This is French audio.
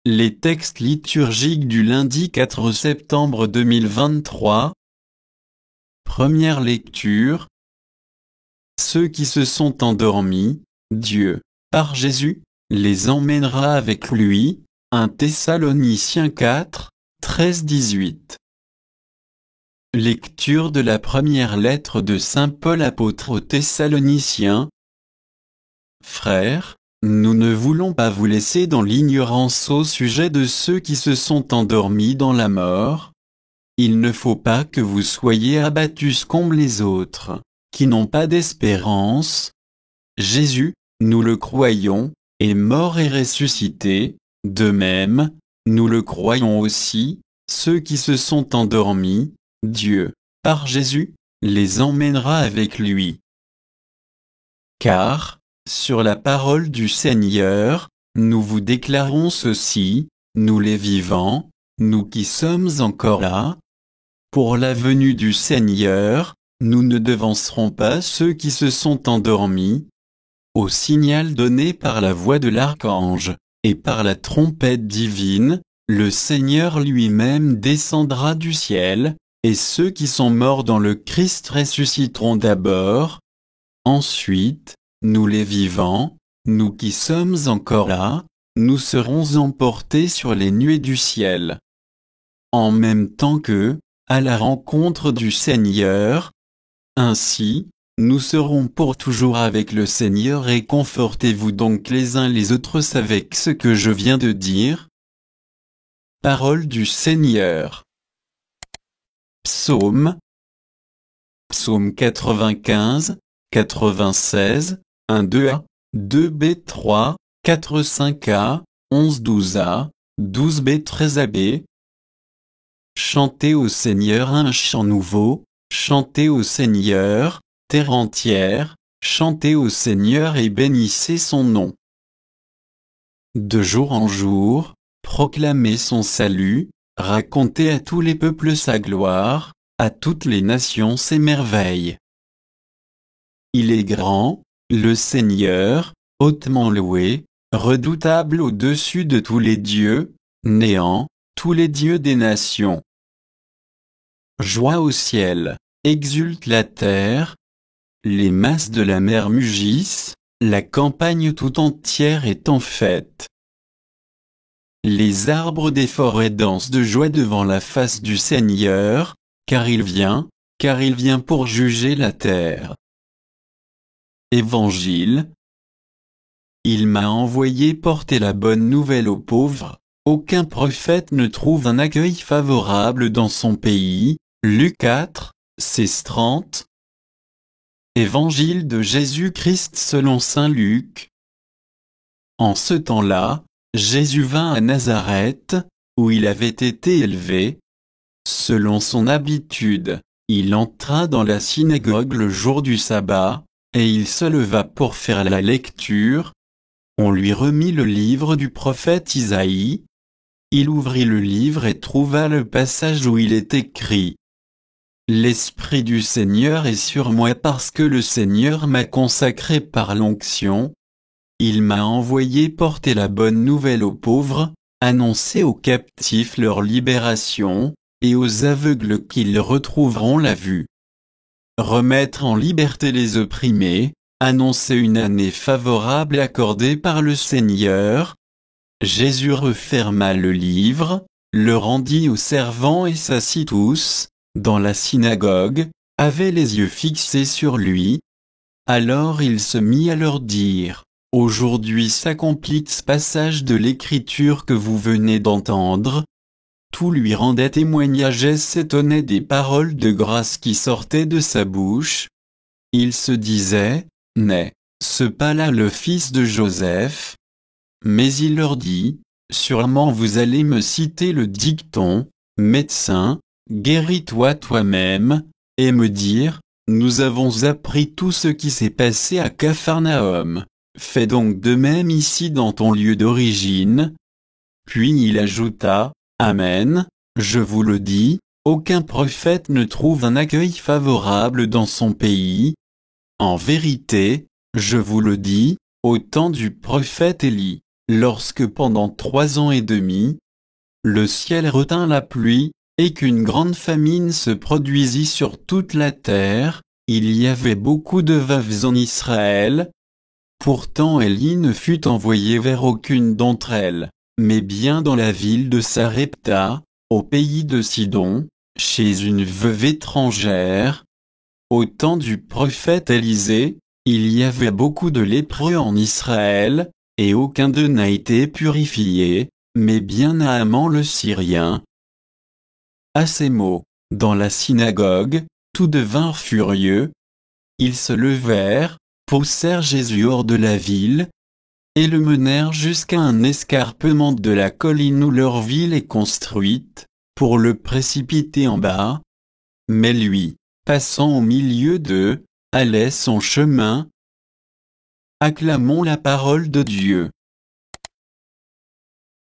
Les textes liturgiques du lundi 4 septembre 2023. Première lecture. Ceux qui se sont endormis, Dieu, par Jésus, les emmènera avec lui. 1 Thessaloniciens 4, 13-18. Lecture de la première lettre de saint Paul apôtre aux Thessaloniciens. Frères, nous ne voulons pas vous laisser dans l'ignorance au sujet de ceux qui se sont endormis dans la mort. Il ne faut pas que vous soyez abattus comme les autres, qui n'ont pas d'espérance. Jésus, nous le croyons, est mort et ressuscité. De même, nous le croyons aussi, ceux qui se sont endormis, Dieu, par Jésus, les emmènera avec lui. Car, sur la parole du Seigneur, nous vous déclarons ceci, nous les vivants, nous qui sommes encore là. Pour la venue du Seigneur, nous ne devancerons pas ceux qui se sont endormis. Au signal donné par la voix de l'archange, et par la trompette divine, le Seigneur lui-même descendra du ciel, et ceux qui sont morts dans le Christ ressusciteront d'abord. Ensuite, nous les vivants, nous qui sommes encore là, nous serons emportés sur les nuées du ciel. En même temps qu'eux, à la rencontre du Seigneur. Ainsi, nous serons pour toujours avec le Seigneur et confortez-vous donc les uns les autres avec ce que je viens de dire. Parole du Seigneur. Psaume 95, 96, 1-2a, 2b3, 4-5a, 11-12a, 12b 13ab. Chantez au Seigneur un chant nouveau, chantez au Seigneur, terre entière, chantez au Seigneur et bénissez son nom. De jour en jour, proclamez son salut, racontez à tous les peuples sa gloire, à toutes les nations ses merveilles. Il est grand, le Seigneur, hautement loué, redoutable au-dessus de tous les dieux, néant, tous les dieux des nations. Joie au ciel, exulte la terre. Les masses de la mer mugissent, la campagne tout entière est en fête. Les arbres des forêts dansent de joie devant la face du Seigneur, car il vient pour juger la terre. Évangile. Il m'a envoyé porter la bonne nouvelle aux pauvres. Aucun prophète ne trouve un accueil favorable dans son pays. Luc 4, 16-30. Évangile de Jésus-Christ selon saint Luc. En ce temps-là, Jésus vint à Nazareth, où il avait été élevé. Selon son habitude, il entra dans la synagogue le jour du sabbat, et il se leva pour faire la lecture. On lui remit le livre du prophète Isaïe. Il ouvrit le livre et trouva le passage où il est écrit: L'Esprit du Seigneur est sur moi parce que le Seigneur m'a consacré par l'onction. Il m'a envoyé porter la bonne nouvelle aux pauvres, annoncer aux captifs leur libération, et aux aveugles qu'ils retrouveront la vue. Remettre en liberté les opprimés, annoncer une année favorable accordée par le Seigneur. Jésus referma le livre, le rendit aux servants et s'assit tous, dans la synagogue, avaient les yeux fixés sur lui. Alors il se mit à leur dire: Aujourd'hui s'accomplit ce passage de l'Écriture que vous venez d'entendre. Tout lui rendait témoignage et s'étonnait des paroles de grâce qui sortaient de sa bouche. Il se disait: N'est-ce pas là le fils de Joseph? Mais il leur dit: Sûrement vous allez me citer le dicton: Médecin, guéris-toi toi-même, et me dire: Nous avons appris tout ce qui s'est passé à Capharnaüm. Fais donc de même ici dans ton lieu d'origine. Puis il ajouta: Amen, je vous le dis, aucun prophète ne trouve un accueil favorable dans son pays. En vérité, je vous le dis, au temps du prophète Élie, lorsque pendant 3 ans et demi, le ciel retint la pluie, et qu'une grande famine se produisit sur toute la terre, il y avait beaucoup de veuves en Israël. Pourtant Élie ne fut envoyé vers aucune d'entre elles, mais bien dans la ville de Sarepta, au pays de Sidon, chez une veuve étrangère. Au temps du prophète Élisée, il y avait beaucoup de lépreux en Israël, et aucun d'eux n'a été purifié, mais bien Naaman le Syrien. À ces mots, dans la synagogue, tous devinrent furieux. Ils se levèrent, poussèrent Jésus hors de la ville, et le menèrent jusqu'à un escarpement de la colline où leur ville est construite, pour le précipiter en bas. Mais lui, passant au milieu d'eux, allait son chemin. Acclamons la parole de Dieu.